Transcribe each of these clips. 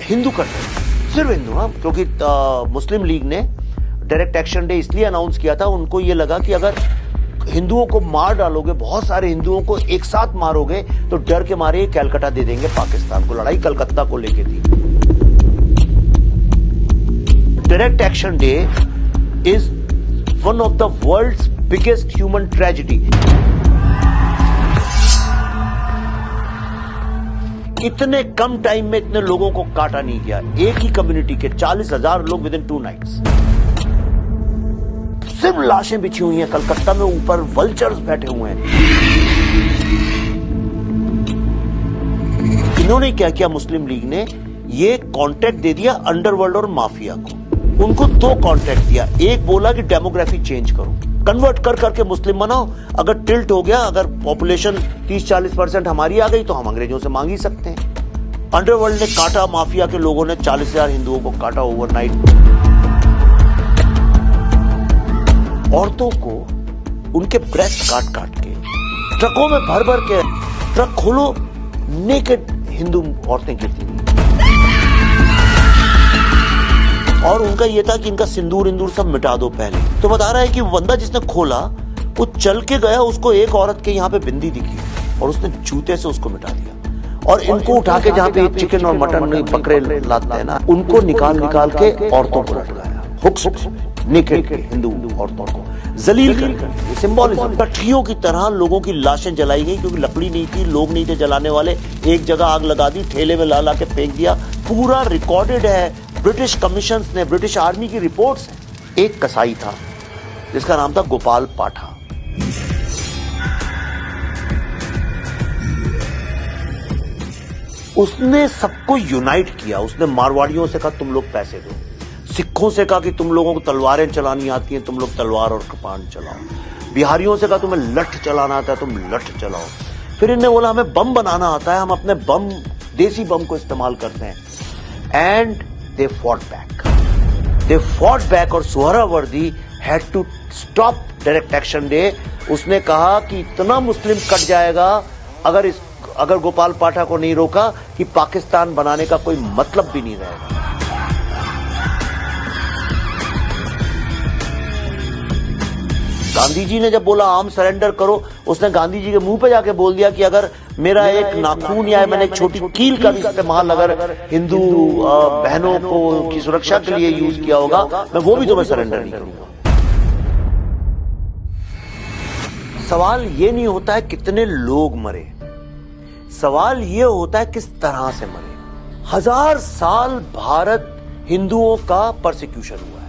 हिंदू करते, सिर्फ हिंदू। हाँ, क्योंकि मुस्लिम लीग ने डायरेक्ट एक्शन डे इसलिए अनाउंस किया था, उनको ये लगा कि अगर हिंदुओं को मार डालोगे, बहुत सारे हिंदुओं को एक साथ मारोगे, तो डर के मारे कलकत्ता दे देंगे पाकिस्तान को। लड़ाई कलकत्ता को लेके थी। Direct action day is one of the world's biggest human tragedy. इतने कम टाइम में इतने लोगों को काटा नहीं गया। एक ही कम्युनिटी के 40,000 लोग विद इन 2 नाइट्स। सिर्फ लाशें बिछी हुई हैं कलकत्ता में, ऊपर वल्चर्स बैठे हुए हैं। इन्होंने क्या किया, मुस्लिम लीग ने ये कॉन्ट्रैक्ट दे दिया अंडरवर्ल्ड और माफिया को। उनको 2 कॉन्ट्रैक्ट दिया। एक बोला कि डेमोग्राफी चेंज करो, कन्वर्ट कर करके मुस्लिम बनाओ। अगर टिल्ट हो गया, अगर पॉपुलेशन 30-40% हमारी आ गई, तो हम अंग्रेजों से मांग ही सकते हैं। अंडरवर्ल्ड ने काटा, माफिया के लोगों ने 40,000 हिंदुओं को काटा ओवरनाइट। औरतों को उनके ब्रेस्ट काट काट के ट्रकों में भर भर के, ट्रक खोलो, नेकेड हिंदू औरतें गिरती थी। और उनका यह था कि इनका सिंदूर इंदूर सब मिटा दो पहले। तो बता रहा है कि बंदा जिसने खोला वो चल के गया, उसको एक औरत के यहाँ पे बिंदी दिखी और उसने जूते से उसको मिटा दिया। और इनको उठा के जहाँ पे चिकन और मटन बकरे लाते हैं ना, उनको निकाल निकाल के औरतों को लटकाया, हुक्स नेकेड हिंदू औरतों को जलील कर। सिंबॉलिज्म। कठियों की तरह लोगों की लाशें जलाई गई, क्योंकि लकड़ी नहीं थी, लोग नहीं थे जलाने वाले। एक जगह आग लगा दी, ठेले में ला के फेंक दिया। पूरा रिकॉर्डेड है, ब्रिटिश कमीशंस ने, ब्रिटिश आर्मी की रिपोर्ट्स हैं। एक कसाई था जिसका नाम था गोपाल पाठा। उसने सबको यूनाइट किया। उसने मारवाड़ियों से कहा तुम लोग पैसे दो, सिखों से कहा कि तुम लोगों को तलवारें चलानी आती हैं, तुम लोग तलवार और कृपाण चलाओ। बिहारियों से कहा तुम्हें लठ चलाना आता है, तुम लठ चलाओ। फिर इन्हें बोला हमें बम बनाना आता है, हम अपने बम, देसी बम को इस्तेमाल करते हैं। एंड they fought back और Suhrawardi had to stop direct action day। उसने कहा कि इतना मुस्लिम कट जाएगा अगर गोपाल पाठा को नहीं रोका, कि पाकिस्तान बनाने का कोई मतलब भी नहीं रहेगा। गांधी जी ने जब बोला आर्म सरेंडर करो, उसने गांधी जी के मुंह पे जाके बोल दिया कि अगर मेरा एक नाखून या मैंने एक छोटी कील का भी इस्तेमाल अगर हिंदू बहनों को की सुरक्षा के लिए यूज किया होगा, मैं वो भी तुम्हें सरेंडर नहीं करूंगा। सवाल ये नहीं होता है कितने लोग मरे, सवाल ये होता है किस तरह से मरे। 1000 साल भारत हिंदुओं का परसिक्यूशन हुआ है।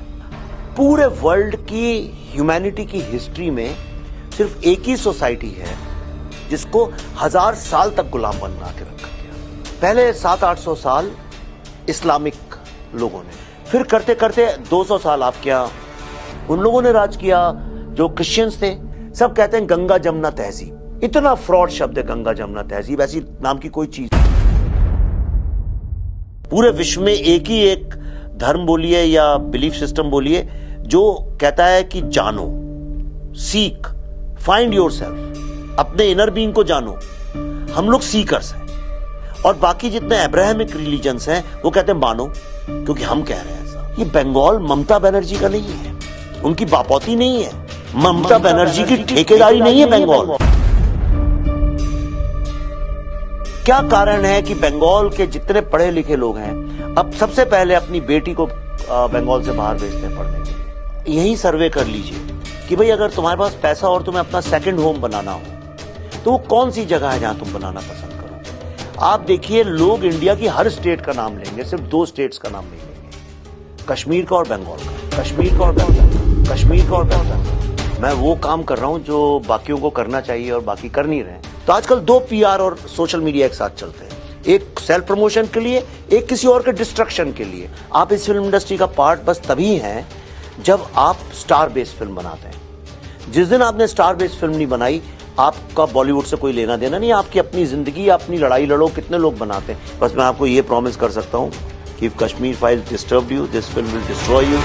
पूरे वर्ल्ड की ह्यूमैनिटी की हिस्ट्री में सिर्फ एक ही सोसाइटी है जिसको 1000 साल तक गुलाम बना के रखा गया। पहले 700-800 साल इस्लामिक लोगों ने, फिर करते करते 200 साल आप क्या उन लोगों ने राज किया जो क्रिश्चियंस थे। सब कहते हैं गंगा जमुना तहजीब। इतना फ्रॉड शब्द है गंगा जमुना तहजीब, ऐसी नाम की कोई चीज। पूरे विश्व में एक ही एक धर्म बोलिए या बिलीफ सिस्टम बोलिए जो कहता है कि जानो, सीक, फाइंड योरसेल्फ, अपने इनर बीइंग को जानो। हम लोग सीकर्स हैं। और बाकी जितने अब्राहमिक रिलीजन्स हैं वो कहते हैं मानो, क्योंकि हम कह रहे हैं ऐसा। ये बंगाल ममता बनर्जी का नहीं है, उनकी बापौती नहीं है, ममता बनर्जी की ठेकेदारी नहीं है बंगाल। क्या कारण है कि बंगाल के जितने पढ़े लिखे लोग हैं अब सबसे पहले अपनी बेटी को बंगाल से बाहर भेजते हैं पढ़ने के लिए? यही सर्वे कर लीजिए कि भाई अगर तुम्हारे पास पैसा और तुम्हें अपना सेकंड होम बनाना हो तो वो कौन सी जगह है जहां तुम बनाना पसंद करोगे? आप देखिए, लोग इंडिया की हर स्टेट का नाम लेंगे, सिर्फ 2 स्टेट्स का नाम नहीं लेंगे, कश्मीर का और बंगाल का। कश्मीर का और बंगाल, कश्मीर का और बंगाल। मैं वो काम कर रहा हूं जो बाकियों को करना चाहिए और बाकी कर नहीं रहे। तो आजकल 2 PR और सोशल मीडिया एक साथ चलते हैं, एक सेल्फ प्रमोशन के लिए, एक किसी और के डिस्ट्रक्शन के लिए। आप इस फिल्म इंडस्ट्री का पार्ट बस तभी हैं जब आप स्टार बेस्ड फिल्म बनाते हैं। जिस दिन आपने स्टार बेस्ड फिल्म नहीं बनाई, आपका बॉलीवुड से कोई लेना देना नहीं। आपकी अपनी जिंदगी, अपनी लड़ाई लड़ो, कितने लोग बनाते हैं। बस मैं आपको ये प्रॉमिस कर सकता हूं कि if Kashmir files disturb you, this film will destroy you.